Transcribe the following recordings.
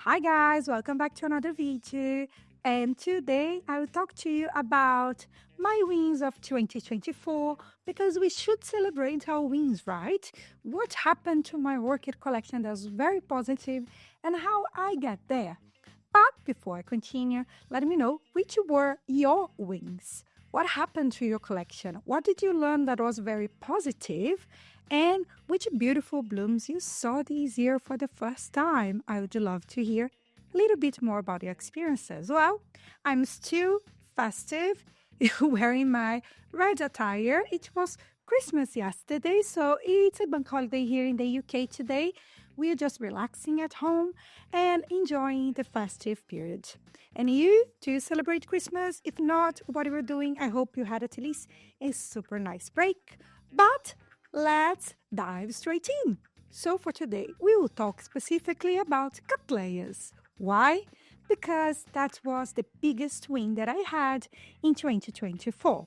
Hi guys, welcome back to another video. And today I will talk to you about my wins of 2024 because we should celebrate our wins, right? What happened to my orchid collection that was very positive and how I get there. But before I continue, let me know which were your wins. What happened to your collection? What did you learn that was very positive? And which beautiful blooms you saw this year for the first time? I would love to hear a little bit more about your experiences. Well, I'm still festive, wearing my red attire. It was Christmas yesterday, so it's a bank holiday here in the UK today. We're just relaxing at home and enjoying the festive period. And you, do you celebrate Christmas? If not, what you're doing, I hope you had at least a super nice break. But let's dive straight in. So for today, we will talk specifically about Cattleyas. Why? Because that was the biggest win that I had in 2024.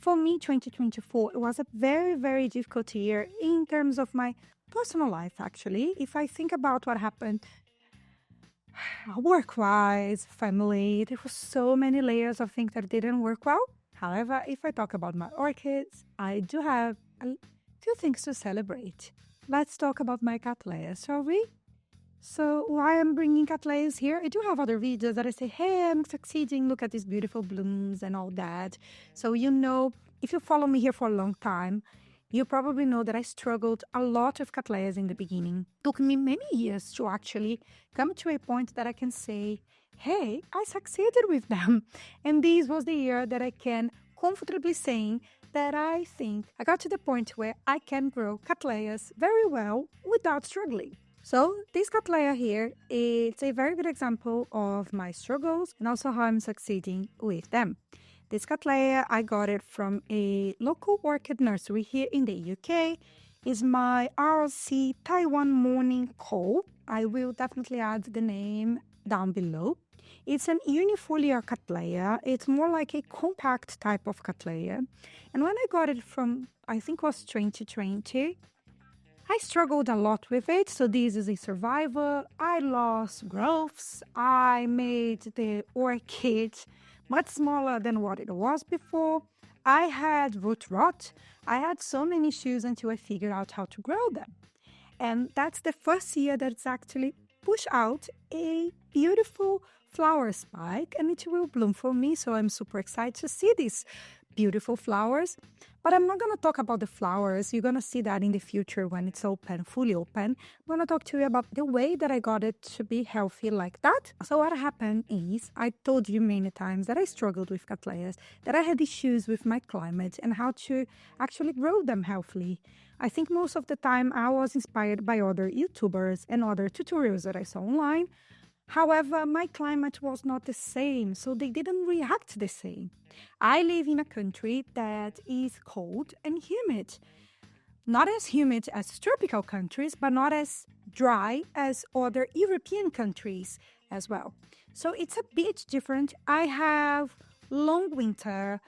For me, 2024 was a very, very difficult year in terms of my personal life, actually. If I think about what happened work-wise, family, there were so many layers of things that didn't work well. However, if I talk about my orchids, I do have a few things to celebrate. Let's talk about my Cattleyas, shall we? So why I'm bringing Cattleyas here, I do have other videos that I say, hey, I'm succeeding, look at these beautiful blooms and all that. So if you follow me here for a long time, you probably know that I struggled a lot with Cattleyas in the beginning. It took me many years to actually come to a point that I can say, hey, I succeeded with them. And this was the year that I can comfortably saying that I think I got to the point where I can grow Cattleyas very well without struggling. So this Cattleya here, it's a very good example of my struggles and also how I'm succeeding with them. This Cattleya, I got it from a local orchid nursery here in the UK. Is my RC Taiwan Morning Call. I will definitely add the name down below. It's an unifoliar Cattleya. It's more like a compact type of Cattleya. And when I got it from, I think it was 2020, I struggled a lot with it, so this is a survivor. I lost growths. I made the orchid much smaller than what it was before. I had root rot. I had so many issues until I figured out how to grow them. And that's the first year that it's actually pushed out a beautiful flower spike, and it will bloom for me, so I'm super excited to see these beautiful flowers. But I'm not going to talk about the flowers. You're going to see that in the future when it's open, fully open. I'm going to talk to you about the way that I got it to be healthy like that. So what happened is, I told you many times that I struggled with Cattleyas, that I had issues with my climate and how to actually grow them healthily. I think most of the time I was inspired by other YouTubers and other tutorials that I saw online. However, my climate was not the same, so they didn't react the same. I live in a country that is cold and humid. Not as humid as tropical countries, but not as dry as other European countries as well. So it's a bit different. I have long winter.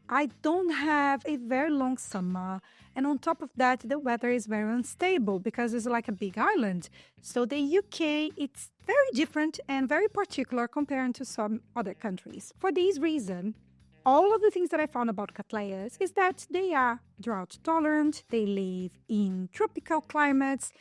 I don't have a very long summer. And on top of that, the weather is very unstable because it's like a big island. So the UK, it's very different and very particular compared to some other countries. For this reason, all of the things that I found about Cattleyas is that they are drought tolerant, they live in tropical climates.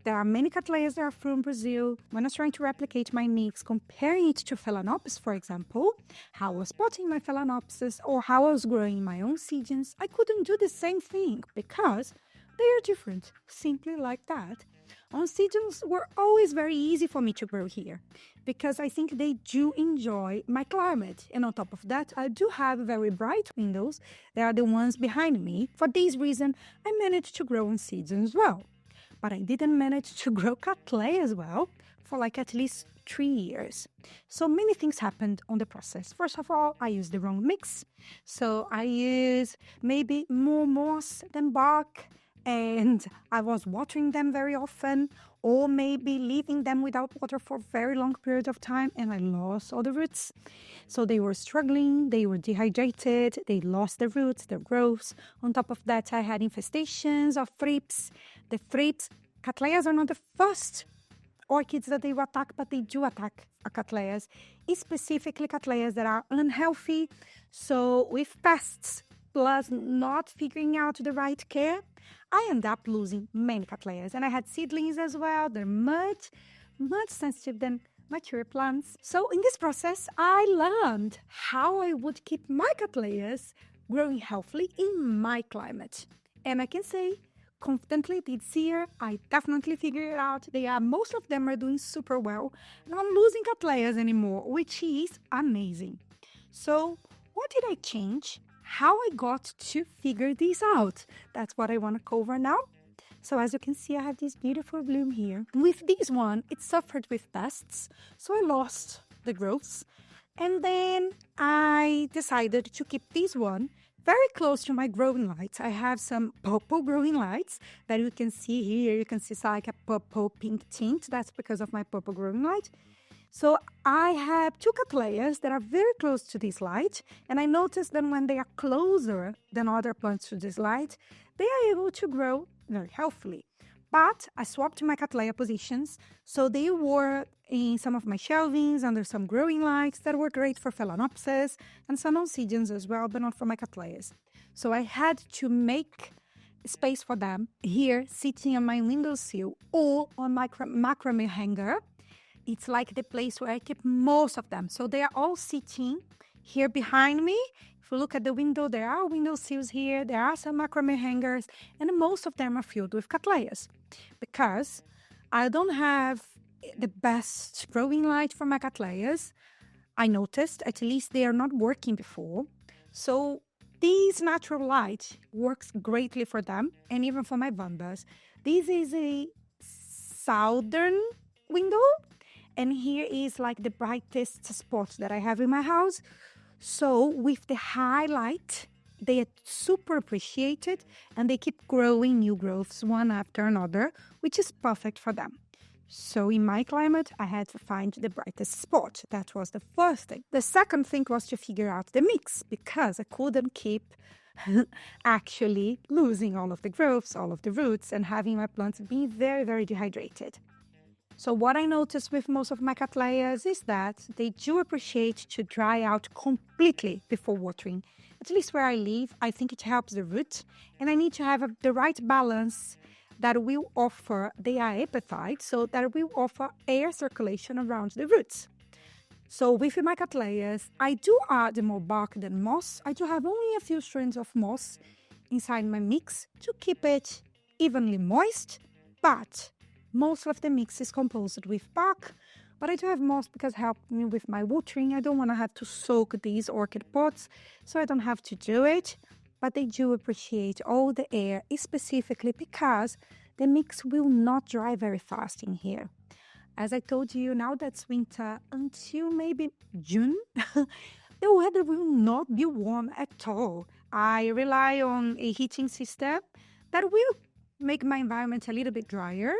There are many Cattleyas that are from Brazil. When I was trying to replicate my nymphs, comparing it to Phalaenopsis, for example, how I was potting my Phalaenopsis or how I was growing my own seedlings, I couldn't do the same thing because they are different, simply like that. On seedlings were always very easy for me to grow here because I think they do enjoy my climate. And on top of that, I do have very bright windows. They are the ones behind me. For this reason, I managed to grow on seedlings as well. But I didn't manage to grow Cattleya as well for like at least 3 years. So many things happened on the process. First of all, I used the wrong mix. So I used maybe more moss than bark, and I was watering them very often, or maybe leaving them without water for a very long period of time, and I lost all the roots. So they were struggling, they were dehydrated, they lost their roots, their growths. On top of that, I had infestations of thrips. The thrips, Cattleyas are not the first orchids that they will attack, but they do attack Cattleyas, specifically Cattleyas that are unhealthy. So with pests, plus not figuring out the right care, I end up losing many Cattleyas. And I had seedlings as well. They're much sensitive than mature plants. So in this process, I learned how I would keep my Cattleyas growing healthily in my climate. And I can say confidently this year, I definitely figured it out. Most of them are doing super well. And I'm not losing Cattleyas anymore, which is amazing. So what did I change? How I got to figure this out? That's what I want to cover now. So as you can see, I have this beautiful bloom here. With this one, it suffered with pests, so I lost the growths. And then I decided to keep this one very close to my growing lights. I have some purple growing lights that you can see here. You can see it's like a purple pink tint. That's because of my purple growing light. So I have two Cattleyas that are very close to this light, and I noticed that when they are closer than other plants to this light, they are able to grow very healthily. But I swapped my Cattleya positions, so they were in some of my shelvings under some growing lights that were great for Phalaenopsis and some Oncidiums as well, but not for my Cattleyas. So I had to make space for them here, sitting on my windowsill or on my macrame hanger. It's like the place where I keep most of them. So they are all sitting here behind me. If you look at the window, there are windowsills here. There are some macrame hangers, and most of them are filled with Cattleyas. Because I don't have the best growing light for my Cattleyas. I noticed at least they are not working before. So this natural light works greatly for them and even for my Vandas. This is a southern window. And here is like the brightest spot that I have in my house. So with the highlight, they are super appreciated and they keep growing new growths one after another, which is perfect for them. So in my climate, I had to find the brightest spot. That was the first thing. The second thing was to figure out the mix, because I couldn't keep actually losing all of the growths, all of the roots, and having my plants being very, very dehydrated. So what I noticed with most of my Cattleyas is that they do appreciate to dry out completely before watering. At least where I live, I think it helps the root, and I need to have the right balance that will offer, they are epiphyte, so that will offer air circulation around the roots. So with my Cattleyas, I do add more bark than moss. I do have only a few strands of moss inside my mix to keep it evenly moist, but most of the mix is composed with bark, but I do have moss because it helped me with my watering. I don't want to have to soak these orchid pots, so I don't have to do it. But they do appreciate all the air, specifically because the mix will not dry very fast in here. As I told you, now that's winter until maybe June, the weather will not be warm at all. I rely on a heating system that will make my environment a little bit drier.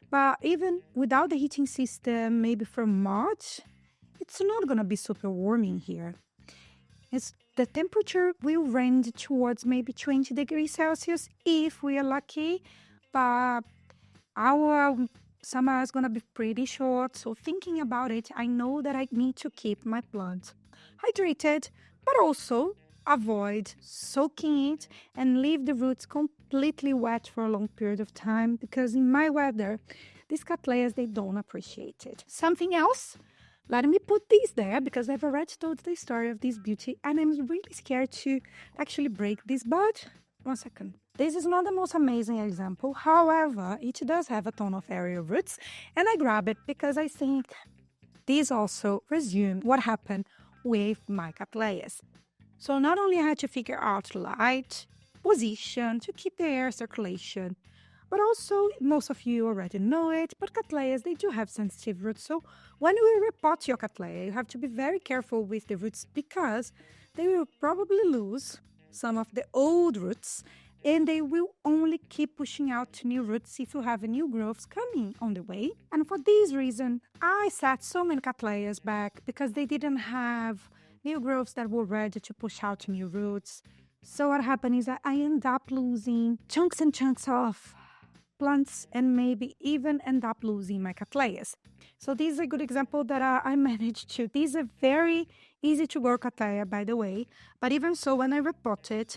But even without the heating system, maybe from March, it's not going to be super warm in here. The temperature will range towards maybe 20 degrees Celsius if we are lucky. But our summer is going to be pretty short. So thinking about it, I know that I need to keep my plant hydrated, but also avoid soaking it and leave the roots completely wet for a long period of time, because in my weather, these Cattleyas, they don't appreciate it. Something else, let me put these there because I've already told the story of this beauty and I'm really scared to actually break this bud. 1 second. This is not the most amazing example. However, it does have a ton of aerial roots, and I grab it because I think this also resumes what happened with my Cattleyas. So not only I had to figure out light, position to keep the air circulation, but also, most of you already know it, but Cattleyas, they do have sensitive roots. So when you repot your Cattleya, you have to be very careful with the roots because they will probably lose some of the old roots and they will only keep pushing out new roots if you have new growths coming on the way. And for this reason, I set so many Cattleyas back because they didn't have new growths that were ready to push out new roots. So what happened is that I end up losing chunks and chunks of plants and maybe even end up losing my Cattleyas. So this is a good example that I managed to. This is a very easy to grow Cattleya, by the way. But even so, when I repotted,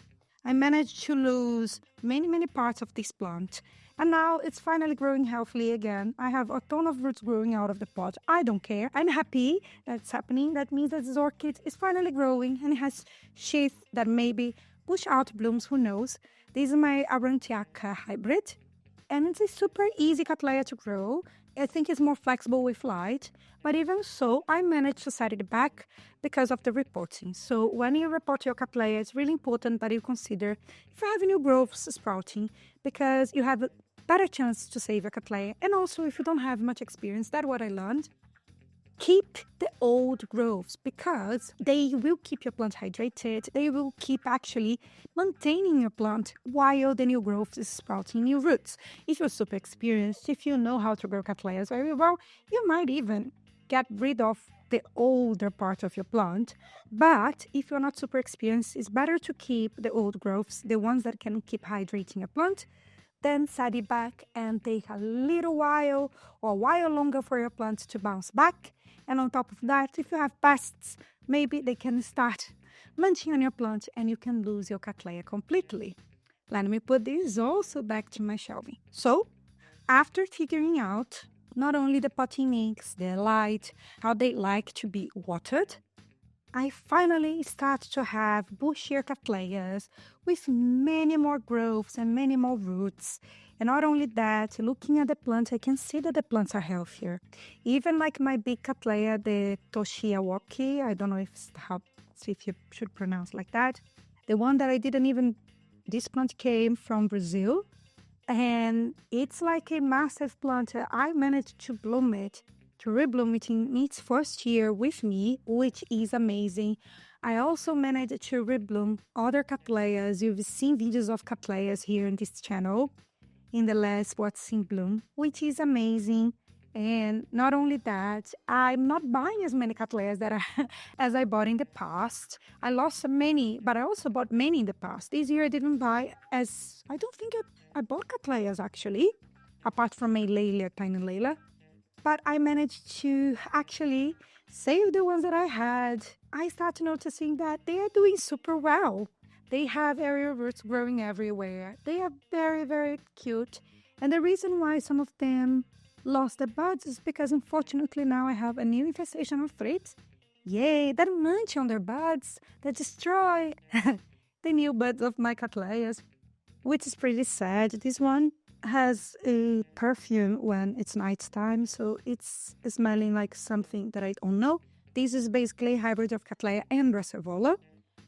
I managed to lose many parts of this plant. And now it's finally growing healthily again. I have a ton of roots growing out of the pot. I don't care. I'm happy that's happening. That means that this orchid is finally growing and it has sheath that maybe push out blooms, who knows. This is my Aurantiaca hybrid. And it's a super easy Cattleya to grow. I think it's more flexible with light. But even so, I managed to set it back because of the repotting. So when you repot your Cattleya, it's really important that you consider if you have new growths sprouting, because you have a better chance to save your Cattleya. And also, if you don't have much experience, that's what I learned. Keep the old growths because they will keep your plant hydrated. They will keep actually maintaining your plant while the new growth is sprouting new roots. If you're super experienced, if you know how to grow Cattleyas very well, you might even get rid of the older part of your plant. But if you're not super experienced, it's better to keep the old growths, the ones that can keep hydrating your plant, then set it back and take a little while or a while longer for your plant to bounce back. And on top of that, if you have pests, maybe they can start munching on your plant and you can lose your Cattleya completely. Let me put this also back to my shelving. So, after figuring out not only the potting mix, the light, how they like to be watered, I finally start to have bushier Cattleyas with many more growths and many more roots. And not only that, looking at the plants, I can see that the plants are healthier. Even like my big Cattleya, the Toshiawaki, I don't know if you should pronounce like that. The one that I didn't even, this plant came from Brazil. And it's like a massive plant. I managed to bloom it, to rebloom it in its first year with me, which is amazing. I also managed to rebloom other Cattleyas. You've seen videos of Cattleyas here on this channel in the last What's in Bloom, which is amazing. And not only that, I'm not buying as many Cattleyas as I bought in the past. I lost many, but I also bought many in the past. This year I didn't buy I don't think I bought Cattleyas actually, apart from a Layla, Tiny Layla. But I managed to actually save the ones that I had. I started noticing that they are doing super well. They have aerial roots growing everywhere. They are very cute. And the reason why some of them lost the buds is because unfortunately now I have a new infestation of thrips. Yay, that munch on their buds, that destroy the new buds of my Cattleyas, which is pretty sad. This one has a perfume when it's nighttime, so it's smelling like something that I don't know. This is basically a hybrid of Cattleya and Brassavola,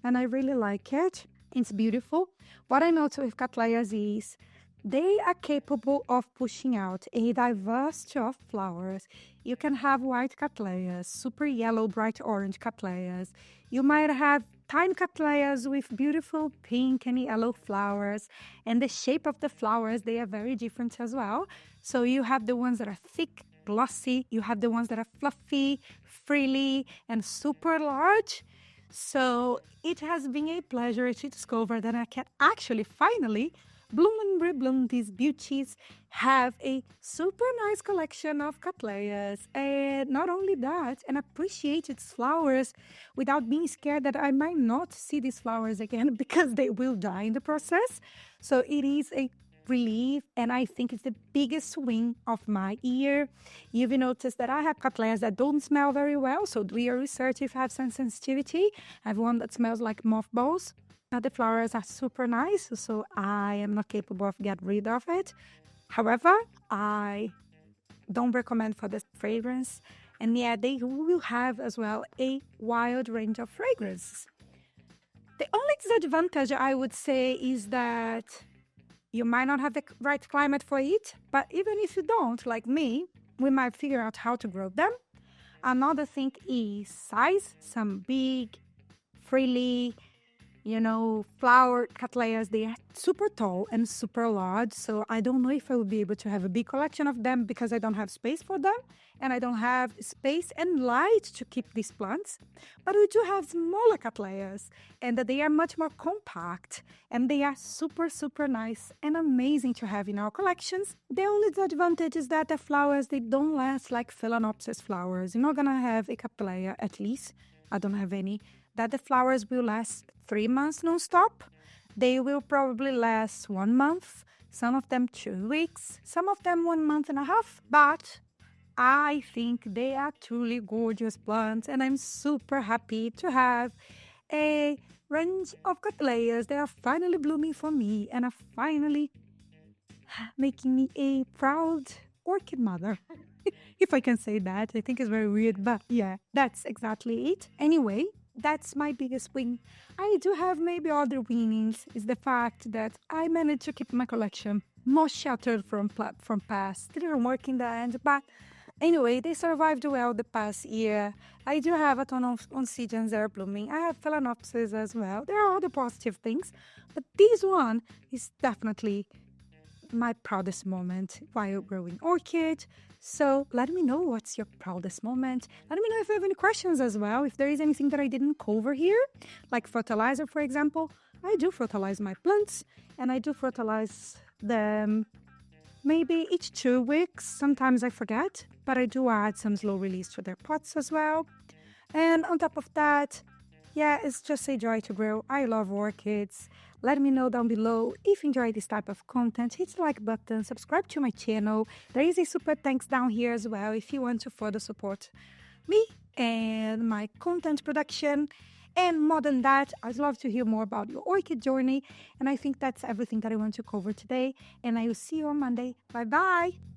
and I really like it. It's beautiful. What I noticed with Cattleyas is they are capable of pushing out a diversity of flowers. You can have white Cattleyas, super yellow, bright orange Cattleyas. You might have tiny Cattleyas with beautiful pink and yellow flowers. And the shape of the flowers, they are very different as well. So you have the ones that are thick, glossy. You have the ones that are fluffy, frilly, and super large. So it has been a pleasure to discover that I can actually finally bloom and rebloom these beauties, have a super nice collection of Cattleyas, and not only that, and appreciate its flowers without being scared that I might not see these flowers again because they will die in the process. So it is a relief, and I think it's the biggest win of my year. You've noticed that I have Cattleyas that don't smell very well, so do your research if you have some sensitivity. I have one that smells like mothballs. The flowers are super nice, so I am not capable of getting rid of it. However, I don't recommend for the fragrance. And yeah, they will have as well a wide range of fragrances. The only disadvantage I would say is that you might not have the right climate for it, but even if you don't, like me, we might figure out how to grow them. Another thing is size. Some big, frilly, flower Cattleyas, they are super tall and super large. So I don't know if I will be able to have a big collection of them because I don't have space for them. And I don't have space and light to keep these plants. But we do have smaller Cattleyas, and they are much more compact. And they are super, super nice and amazing to have in our collections. The only disadvantage is that the flowers, they don't last like Phalaenopsis flowers. You're not going to have a Cattleya, at least. I don't have any. That the flowers will last 3 months non-stop. They will probably last 1 month, some of them 2 weeks, some of them 1.5 months, but I think they are truly gorgeous plants, and I'm super happy to have a range of Cattleyas that are finally blooming for me and are finally making me a proud orchid mother. If I can say that. I think it's very weird, but yeah, that's exactly it. Anyway, that's my biggest win. I do have maybe other winnings, is the fact that I managed to keep my collection more sheltered from pests. They didn't work in the end, but anyway, they survived well the past year. I do have a ton of oncidiums that are blooming. I have Phalaenopsis as well. There are other positive things, but this one is definitely my proudest moment while growing orchid. So let me know what's your proudest moment. Let me know if you have any questions as well. If there is anything that I didn't cover here, like fertilizer, for example. I do fertilize my plants, and I do fertilize them maybe each 2 weeks. Sometimes I forget, but I do add some slow release to their pots as well. And on top of that, yeah, it's just a joy to grow. I love orchids. Let me know down below if you enjoy this type of content. Hit the like button, subscribe to my channel. There is a super thanks down here as well if you want to further support me and my content production. And more than that, I'd love to hear more about your orchid journey. And I think that's everything that I want to cover today. And I will see you on Monday. Bye-bye.